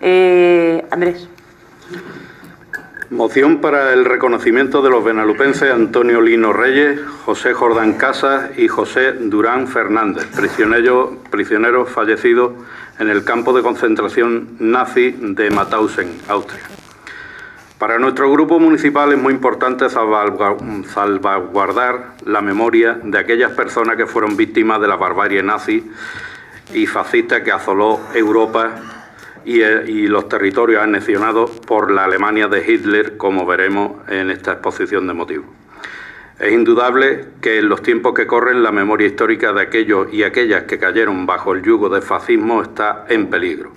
Andrés. Moción para el reconocimiento de los benalupenses Antonio Lino Reyes, José Jordán Casas y José Durán Fernández, prisioneros fallecidos en el campo de concentración nazi de Mauthausen, Austria. Para nuestro grupo municipal es muy importante salvaguardar la memoria de aquellas personas que fueron víctimas de la barbarie nazi y fascista que asoló Europa y los territorios anexionados por la Alemania de Hitler, como veremos en esta exposición de motivos. Es indudable que en los tiempos que corren la memoria histórica de aquellos y aquellas que cayeron bajo el yugo del fascismo está en peligro.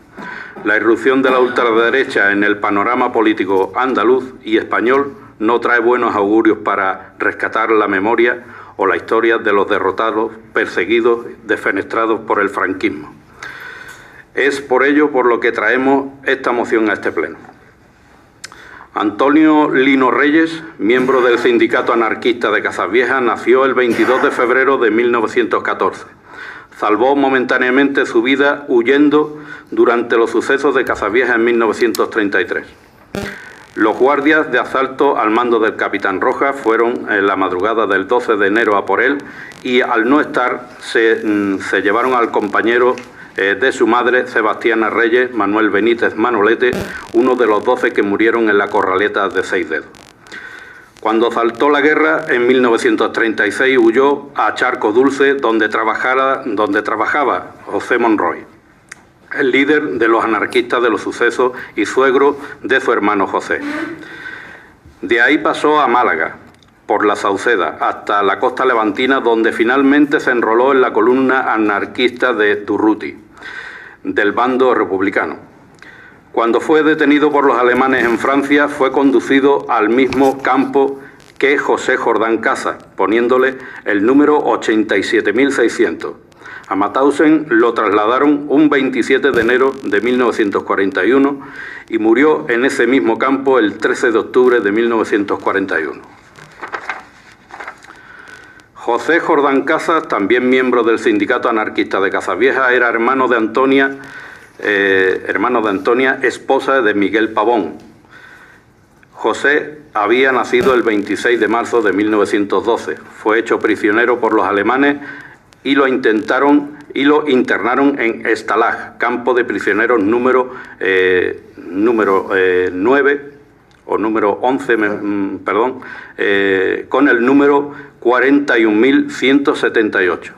La irrupción de la ultraderecha en el panorama político andaluz y español no trae buenos augurios para rescatar la memoria o la historia de los derrotados, perseguidos, defenestrados por el franquismo. Es por ello por lo que traemos esta moción a este pleno. Antonio Lino Reyes, miembro del Sindicato Anarquista de Casasviejas, nació el 22 de febrero de 1914. Salvó momentáneamente su vida huyendo durante los sucesos de Casasviejas en 1933. Los guardias de asalto al mando del capitán Rojas fueron en la madrugada del 12 de enero a por él y al no estar se llevaron al compañero de su madre, Sebastiana Reyes, Manuel Benítez Manolete, uno de los 12 que murieron en la corraleta de Seis Dedos. Cuando saltó la guerra, en 1936 huyó a Charco Dulce, donde trabajaba José Monroy, el líder de los anarquistas de los sucesos y suegro de su hermano José. De ahí pasó a Málaga, por la Sauceda, hasta la costa levantina, donde finalmente se enroló en la columna anarquista de Durruti, del bando republicano. Cuando fue detenido por los alemanes en Francia, fue conducido al mismo campo que José Jordán Casas, poniéndole el número 87.600. A Mauthausen lo trasladaron un 27 de enero de 1941 y murió en ese mismo campo el 13 de octubre de 1941. José Jordán Casas, también miembro del Sindicato Anarquista de Casasviejas, era hermano de Antonia, esposa de Miguel Pavón. José había nacido el 26 de marzo de 1912. Fue hecho prisionero por los alemanes y lo internaron en Stalag, campo de prisioneros número 9 o número 11, con el número 41.178.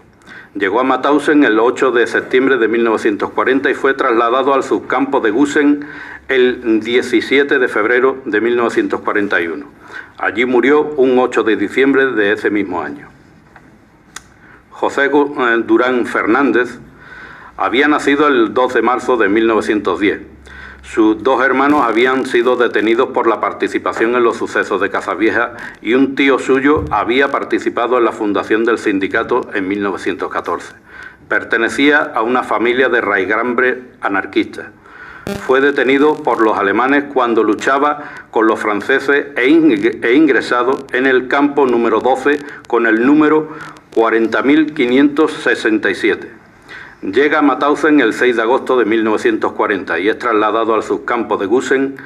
Llegó a Mauthausen el 8 de septiembre de 1940 y fue trasladado al subcampo de Gusen el 17 de febrero de 1941. Allí murió un 8 de diciembre de ese mismo año. José Durán Fernández había nacido el 2 de marzo de 1910. Sus dos hermanos habían sido detenidos por la participación en los sucesos de Casasviejas y un tío suyo había participado en la fundación del sindicato en 1914. Pertenecía a una familia de raigambre anarquista. Fue detenido por los alemanes cuando luchaba con los franceses e ingresado en el campo número 12 con el número 40.567. Llega a Mauthausen el 6 de agosto de 1940 y es trasladado al subcampo de Gusen,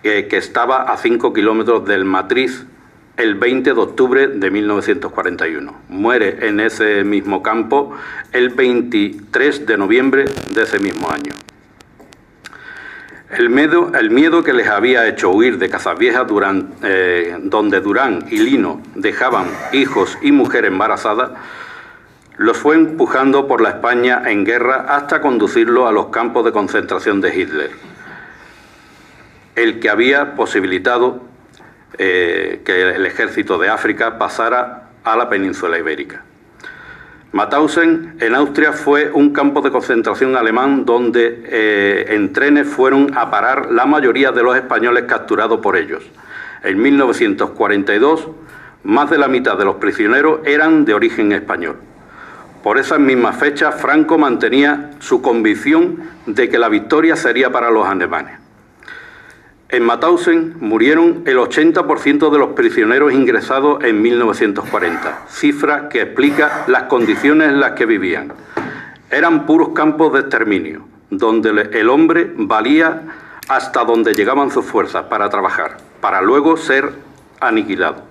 que estaba a 5 kilómetros del Matriz, el 20 de octubre de 1941. Muere en ese mismo campo el 23 de noviembre de ese mismo año. El miedo que les había hecho huir de Casasviejas, donde Durán y Lino dejaban hijos y mujer embarazada, los fue empujando por la España en guerra hasta conducirlo a los campos de concentración de Hitler, el que había posibilitado que el ejército de África pasara a la península ibérica. Mauthausen, en Austria, fue un campo de concentración alemán donde en trenes fueron a parar la mayoría de los españoles capturados por ellos. En 1942, más de la mitad de los prisioneros eran de origen español. Por esas mismas fechas, Franco mantenía su convicción de que la victoria sería para los alemanes. En Mauthausen murieron el 80% de los prisioneros ingresados en 1940, cifra que explica las condiciones en las que vivían. Eran puros campos de exterminio, donde el hombre valía hasta donde llegaban sus fuerzas para trabajar, para luego ser aniquilado.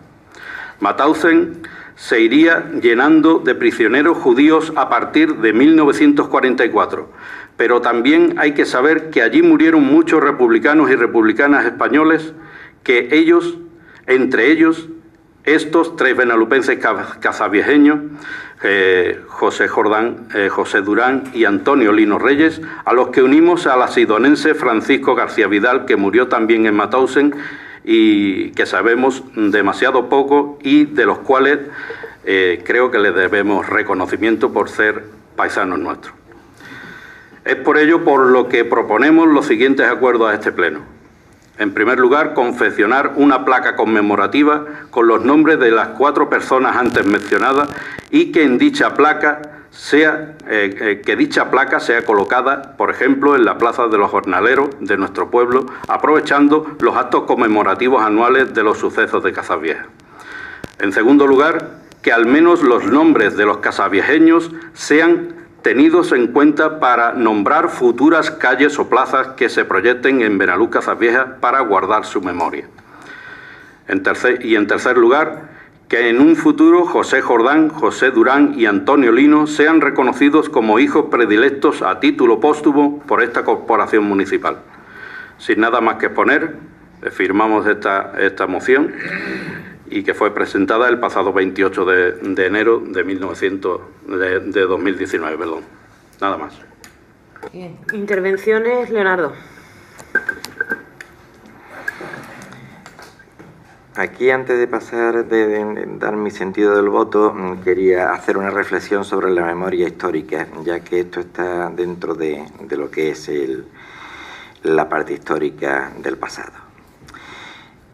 Mauthausen se iría llenando de prisioneros judíos a partir de 1944, pero también hay que saber que allí murieron muchos republicanos y republicanas españoles, que ellos, entre ellos, estos 3 benalupenses casaviejeños, José Durán y Antonio Lino Reyes, a los que unimos al asidonense Francisco García Vidal, que murió también en Mauthausen y que sabemos demasiado poco y de los cuales creo que les debemos reconocimiento por ser paisanos nuestros. Es por ello por lo que proponemos los siguientes acuerdos a este pleno. En primer lugar, confeccionar una placa conmemorativa con los nombres de las 4 personas antes mencionadas y que en dicha placa sea colocada, por ejemplo, en la Plaza de los Jornaleros de nuestro pueblo, aprovechando los actos conmemorativos anuales de los sucesos de Casavieja. En segundo lugar, que al menos los nombres de los casaviejeños sean tenidos en cuenta para nombrar futuras calles o plazas que se proyecten en Benalús Casavieja para guardar su memoria. En tercer lugar, que en un futuro José Jordán, José Durán y Antonio Lino sean reconocidos como hijos predilectos a título póstumo por esta corporación municipal. Sin nada más que exponer, firmamos esta moción y que fue presentada el pasado 28 de enero de 2019. Perdón. Nada más. Bien. Intervenciones, Leonardo. Aquí, antes de pasar de dar mi sentido del voto, quería hacer una reflexión sobre la memoria histórica, ya que esto está dentro de lo que es la parte histórica del pasado.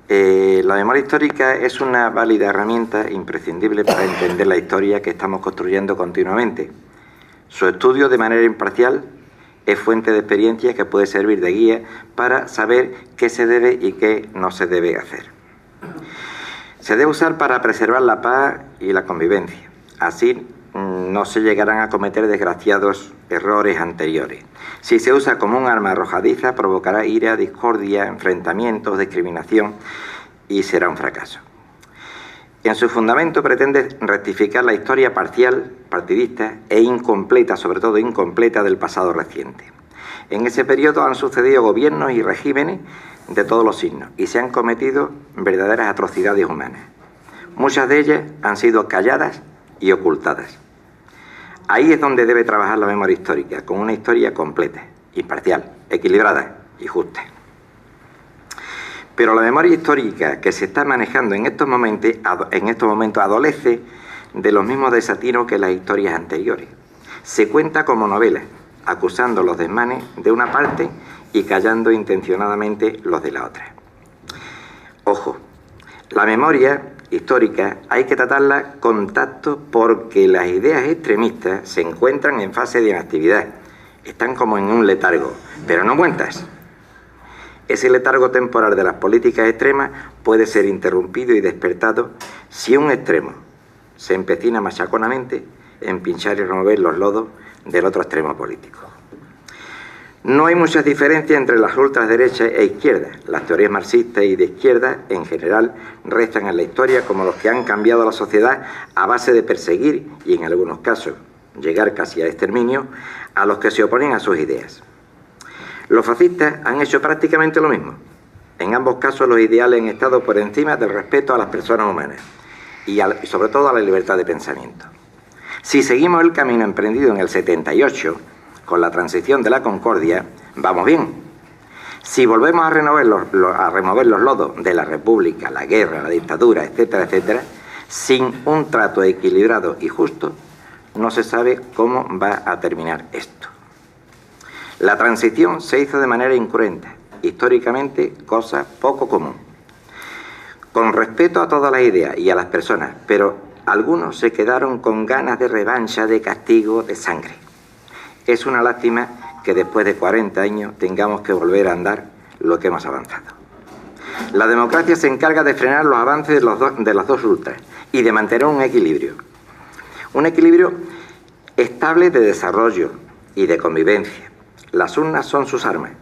La memoria histórica es una válida herramienta imprescindible para entender la historia que estamos construyendo continuamente. Su estudio de manera imparcial es fuente de experiencia que puede servir de guía para saber qué se debe y qué no se debe hacer. Se debe usar para preservar la paz y la convivencia. Así no se llegarán a cometer desgraciados errores anteriores. Si se usa como un arma arrojadiza, provocará ira, discordia, enfrentamientos, discriminación y será un fracaso. En su fundamento pretende rectificar la historia parcial, partidista e incompleta, sobre todo incompleta, del pasado reciente. En ese periodo han sucedido gobiernos y regímenes de todos los signos y se han cometido verdaderas atrocidades humanas. Muchas de ellas han sido calladas y ocultadas. Ahí es donde debe trabajar la memoria histórica, con una historia completa, imparcial, equilibrada y justa. Pero la memoria histórica que se está manejando en estos momentos adolece de los mismos desatinos que las historias anteriores. Se cuenta como novela, acusando los desmanes de una parte y callando intencionadamente los de la otra. Ojo, la memoria histórica hay que tratarla con tacto porque las ideas extremistas se encuentran en fase de inactividad. Están como en un letargo, pero no muertas. Ese letargo temporal de las políticas extremas puede ser interrumpido y despertado si un extremo se empecina machaconamente en pinchar y remover los lodos del otro extremo político. No hay muchas diferencias entre las ultraderechas e izquierdas. Las teorías marxistas y de izquierda, en general, restan en la historia como los que han cambiado la sociedad a base de perseguir y, en algunos casos, llegar casi al exterminio, a los que se oponen a sus ideas. Los fascistas han hecho prácticamente lo mismo. En ambos casos los ideales han estado por encima del respeto a las personas humanas y sobre todo a la libertad de pensamiento. Si seguimos el camino emprendido en el 78, con la transición de la concordia, vamos bien. Si volvemos a remover los lodos de la república, la guerra, la dictadura, etcétera, etcétera, sin un trato equilibrado y justo, no se sabe cómo va a terminar esto. La transición se hizo de manera incruenta, históricamente cosa poco común, con respeto a todas las ideas y a las personas, pero algunos se quedaron con ganas de revancha, de castigo, de sangre. Es una lástima que después de 40 años tengamos que volver a andar lo que hemos avanzado. La democracia se encarga de frenar los avances de las dos ultras y de mantener un equilibrio estable de desarrollo y de convivencia. Las urnas son sus armas.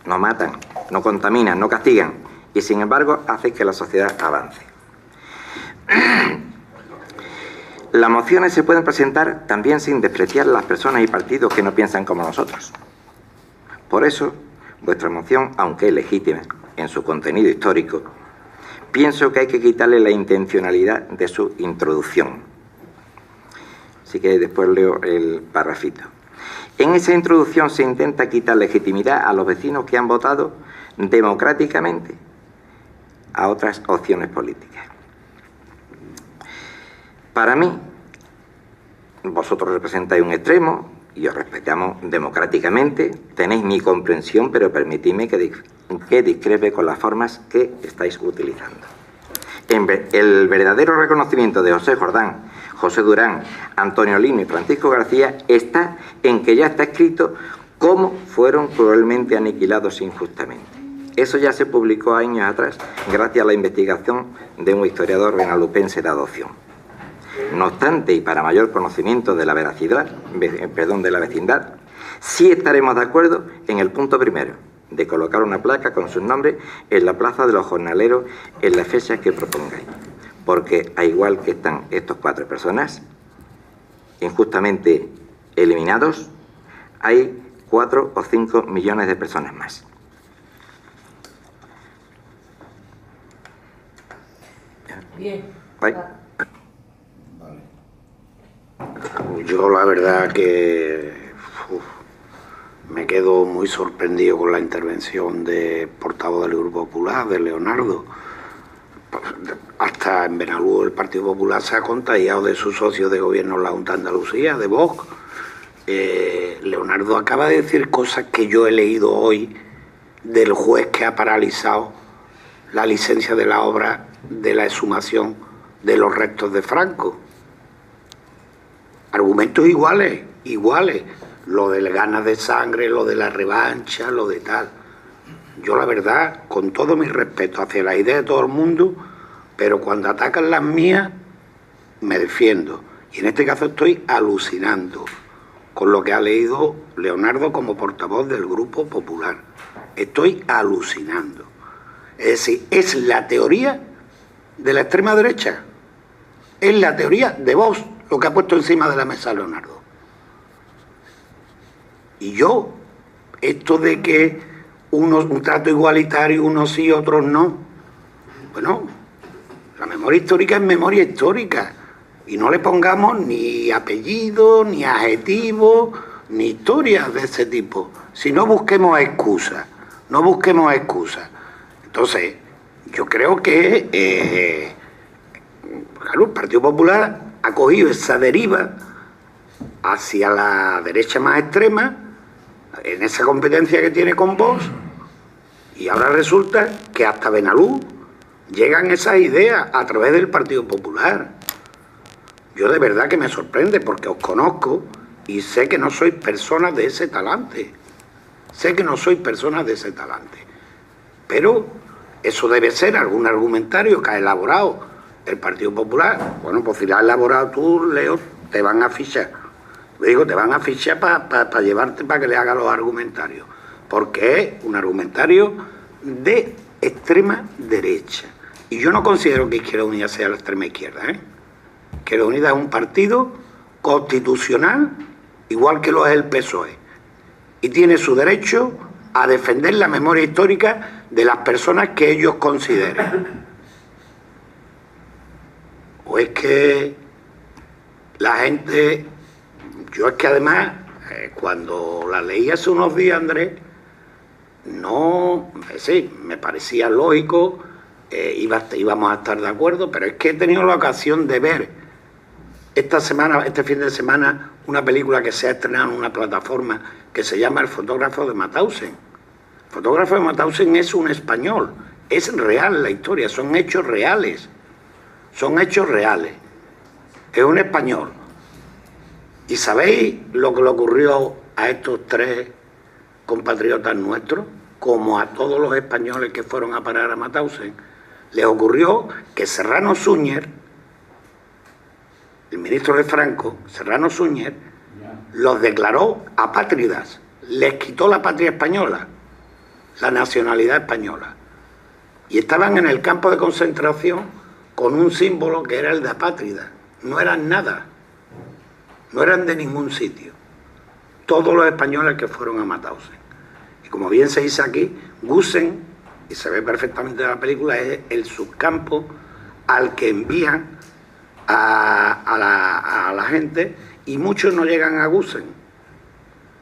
No matan, no contaminan, no castigan y, sin embargo, hacen que la sociedad avance. Las mociones se pueden presentar también sin despreciar las personas y partidos que no piensan como nosotros. Por eso, vuestra moción, aunque es legítima en su contenido histórico, pienso que hay que quitarle la intencionalidad de su introducción. Así que después leo el parrafito. En esa introducción se intenta quitar legitimidad a los vecinos que han votado democráticamente a otras opciones políticas. Para mí, vosotros representáis un extremo y os respetamos democráticamente, tenéis mi comprensión, pero permitidme que discrepe con las formas que estáis utilizando. El verdadero reconocimiento de José Jordán, José Durán, Antonio Lino y Francisco García está en que ya está escrito cómo fueron cruelmente aniquilados injustamente. Eso ya se publicó años atrás gracias a la investigación de un historiador benalupense de adopción. No obstante, y para mayor conocimiento de la de la vecindad, sí estaremos de acuerdo en el punto primero, de colocar una placa con sus nombres en la plaza de los jornaleros en las fechas que propongáis. Porque, al igual que están estos 4 personas injustamente eliminados, hay 4 o 5 millones de personas más. Bien. Bye. Yo la verdad que me quedo muy sorprendido con la intervención del portavoz del Grupo Popular, de Leonardo. Hasta en Benalúa el Partido Popular se ha contagiado de su socio de gobierno en la Junta de Andalucía, de Vox. Leonardo acaba de decir cosas que yo he leído hoy del juez que ha paralizado la licencia de la obra de la exhumación de los restos de Franco. Argumentos iguales, lo de ganas de sangre, lo de la revancha, lo de tal. Yo la verdad, con todo mi respeto hacia la idea de todo el mundo, pero cuando atacan las mías, me defiendo. Y en este caso estoy alucinando con lo que ha leído Leonardo como portavoz del Grupo Popular. Estoy alucinando. Es decir, es la teoría de la extrema derecha. Es la teoría de Vox lo que ha puesto encima de la mesa Leonardo. Y yo, esto de que un trato igualitario, unos sí, otros no, bueno, la memoria histórica es memoria histórica. Y no le pongamos ni apellidos, ni adjetivos, ni historias de ese tipo. Si no busquemos excusas, no busquemos excusas. Entonces, yo creo que claro, el Partido Popular ha cogido esa deriva hacia la derecha más extrema, en esa competencia que tiene con Vox, y ahora resulta que hasta Benalú llegan esas ideas a través del Partido Popular. Yo de verdad que me sorprende porque os conozco y sé que no sois personas de ese talante. Sé que no sois personas de ese talante. Pero eso debe ser algún argumentario que ha elaborado el Partido Popular. Bueno, pues si lo has elaborado tú, Leo, te van a fichar. Digo, te van a fichar para llevarte, para que le haga los argumentarios. Porque es un argumentario de extrema derecha. Y yo no considero que Izquierda Unida sea la extrema izquierda, ¿eh? Izquierda Unida es un partido constitucional, igual que lo es el PSOE. Y tiene su derecho a defender la memoria histórica de las personas que ellos consideren. O es que la gente... Yo es que además, cuando la leí hace unos días, Andrés, no... Sí, me parecía lógico, íbamos a estar de acuerdo, pero es que he tenido la ocasión de ver esta semana, este fin de semana, una película que se ha estrenado en una plataforma que se llama El fotógrafo de Mauthausen. El fotógrafo de Mauthausen es un español, es real la historia, son hechos reales. Son hechos reales. Es un español. ¿Y sabéis lo que le ocurrió a estos 3 compatriotas nuestros? Como a todos los españoles que fueron a parar a Mauthausen. Les ocurrió que Serrano Suñer, el ministro de Franco, Serrano Suñer, los declaró apátridas. les quitó la patria española, la nacionalidad española. Y estaban en el campo de concentración con un símbolo que era el de apátrida. No eran nada, no eran de ningún sitio. Todos los españoles que fueron a Mauthausen. Y como bien se dice aquí, Gusen, y se ve perfectamente en la película, es el subcampo al que envían a la gente, y muchos no llegan a Gusen.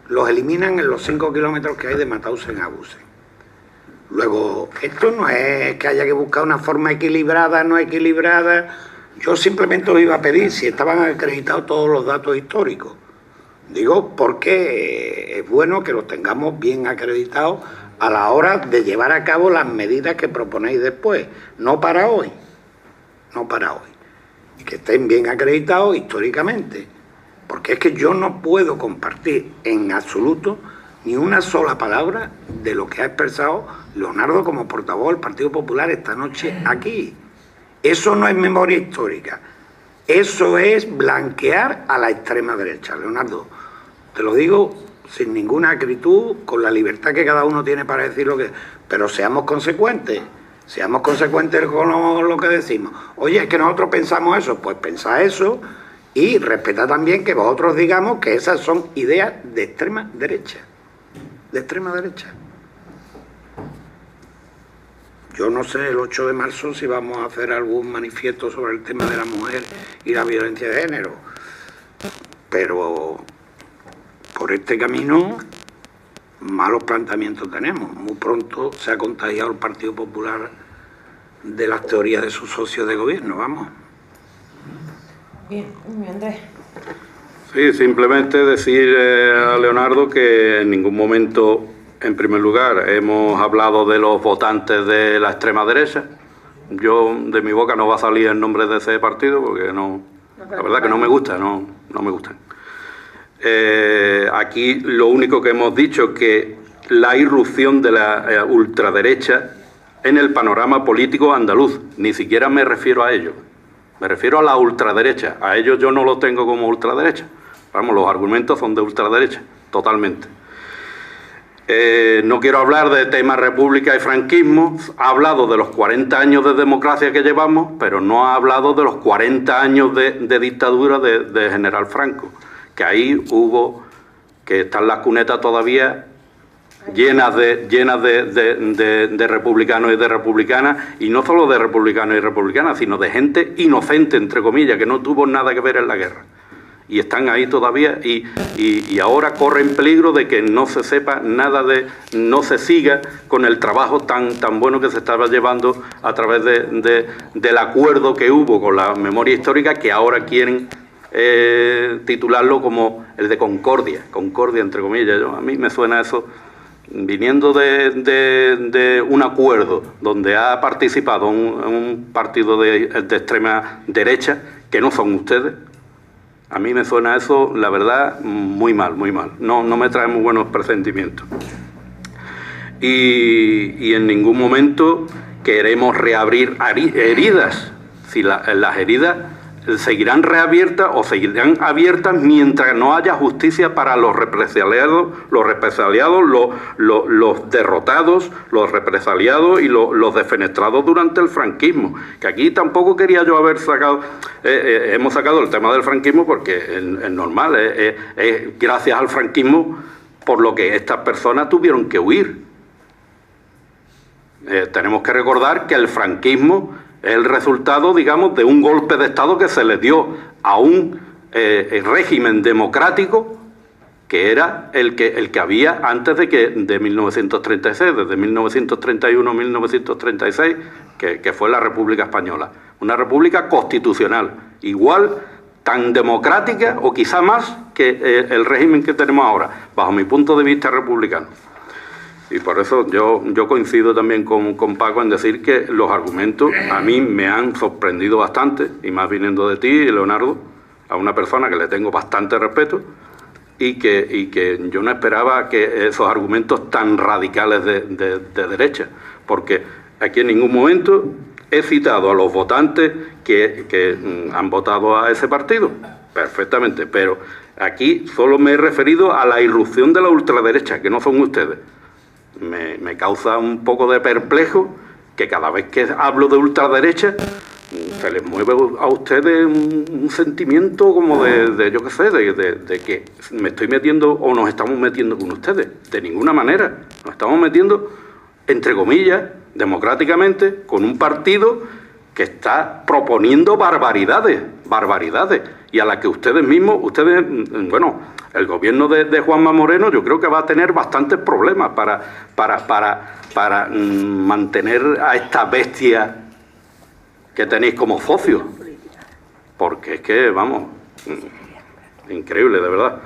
Los eliminan en los 5 kilómetros que hay de Mauthausen a Gusen. Luego, esto no es que haya que buscar una forma equilibrada, no equilibrada. Yo simplemente os iba a pedir si estaban acreditados todos los datos históricos. Digo, porque es bueno que los tengamos bien acreditados a la hora de llevar a cabo las medidas que proponéis después. No para hoy, no para hoy. Y que estén bien acreditados históricamente. Porque es que yo no puedo compartir en absoluto ni una sola palabra de lo que ha expresado Leonardo como portavoz del Partido Popular esta noche aquí. Eso no es memoria histórica. Eso es blanquear a la extrema derecha. Leonardo, te lo digo sin ninguna acritud, con la libertad que cada uno tiene para decir lo que... Pero seamos consecuentes con lo que decimos. Oye, es que nosotros pensamos eso, pues pensad eso y respetad también que vosotros digamos que esas son ideas de extrema derecha. De extrema derecha. Yo no sé el 8 de marzo si vamos a hacer algún manifiesto sobre el tema de la mujer y la violencia de género, pero por este camino malos planteamientos tenemos. Muy pronto se ha contagiado el Partido Popular de las teorías de sus socios de gobierno, vamos. Bien, Andrés. Sí, simplemente decir a Leonardo que en ningún momento, en primer lugar, hemos hablado de los votantes de la extrema derecha. Yo, de mi boca no va a salir el nombre de ese partido porque no, la verdad que no me gusta, no me gustan. Aquí lo único que hemos dicho es que la irrupción de la ultraderecha en el panorama político andaluz, ni siquiera me refiero a ellos, me refiero a la ultraderecha. A ellos yo no lo tengo como ultraderecha. Vamos, los argumentos son de ultraderecha, totalmente. No quiero hablar de temas república y franquismo. Ha hablado de los 40 años de democracia que llevamos, pero no ha hablado de los 40 años de dictadura de General Franco, que ahí hubo, que están las cunetas todavía llenas de republicanos y de republicanas, y no solo de republicanos y republicanas, sino de gente inocente, entre comillas, que no tuvo nada que ver en la guerra. Y están ahí todavía y ahora corren peligro de que no se sepa nada no se siga con el trabajo tan bueno que se estaba llevando a través del acuerdo que hubo con la memoria histórica, que ahora quieren titularlo como el de Concordia entre comillas. A mí me suena eso, viniendo de un acuerdo donde ha participado un partido de extrema derecha, que no son ustedes. A mí me suena eso, la verdad, muy mal, muy mal. No me trae muy buenos presentimientos. Y en ningún momento queremos reabrir heridas. Si las heridas seguirán reabiertas o seguirán abiertas mientras no haya justicia para los represaliados, los derrotados, los represaliados y los defenestrados durante el franquismo. Que aquí tampoco quería yo haber sacado, hemos sacado el tema del franquismo porque es normal, es gracias al franquismo por lo que estas personas tuvieron que huir. Tenemos que recordar que el franquismo es el resultado, digamos, de un golpe de Estado que se le dio a un régimen democrático que era el que había antes de 1936, desde 1931-1936, que fue la República Española. Una república constitucional, igual, tan democrática o quizá más que el régimen que tenemos ahora, bajo mi punto de vista republicano. Y por eso yo coincido también con Paco en decir que los argumentos a mí me han sorprendido bastante, y más viniendo de ti, Leonardo, a una persona que le tengo bastante respeto, y que yo no esperaba que esos argumentos tan radicales de derecha, porque aquí en ningún momento he citado a los votantes que han votado a ese partido, perfectamente, pero Aquí solo me he referido a la irrupción de la ultraderecha, que no son ustedes. Me causa un poco de perplejo que cada vez que hablo de ultraderecha se les mueve a ustedes un sentimiento como de yo qué sé, de que me estoy metiendo o nos estamos metiendo con ustedes. De ninguna manera. Nos estamos metiendo, entre comillas, democráticamente, con un partido que está proponiendo barbaridades, y a la que ustedes mismos, bueno, el gobierno de Juanma Moreno yo creo que va a tener bastantes problemas para mantener a esta bestia que tenéis como socios, porque es que, vamos, increíble, de verdad.